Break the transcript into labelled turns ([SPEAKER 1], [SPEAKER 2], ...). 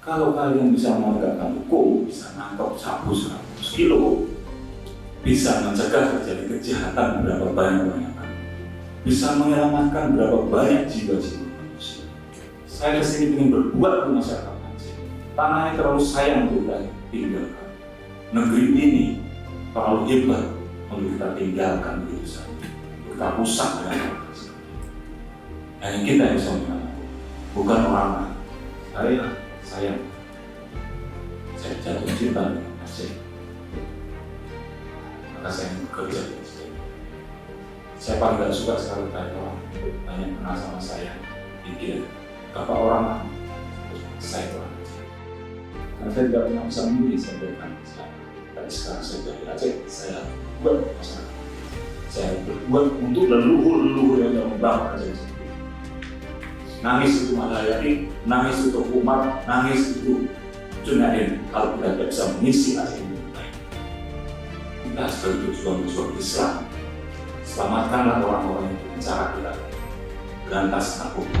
[SPEAKER 1] Kalau kalian bisa menegakkan hukum, bisa nangkap sabu 100 kilo, bisa mencegah terjadi kejahatan berapa banyak, bisa menyelamatkan berapa banyak jiwa-jiwa manusia. Saya kesini ingin berbuat untuk masyarakat Aceh. Tanah ini terlalu sayang untuk kita tinggalkan. Negeri ini terlalu hebat untuk kita tinggalkan begitu saja. Kita rusak dengan hal seperti ini. Hanya kita yang bisa menyelamatkan, bukan orang lain. Saya jatuh cinta dengan Aceh. Maka saya bekerja di Aceh. Saya paling gak suka sekali tanya orang banyak kenal sama saya, pikir bapak orang saya orang Aceh. Karena saya tidak pernah bisa memilih saya berikan Islam. Tapi sekarang saya dari Aceh, saya buat masyarakat. Saya berbuat untuk leluhur-leluhur yang sudah membangun Aceh sendiri. Nangis itu Malayani, nangis untuk umat, nangis itu Junaid. Kalau kita tidak bisa mengisi Aceh ini, kita harus berjuang Islam. Selamatkanlah orang-orang yang bicara kita berantas narkoba.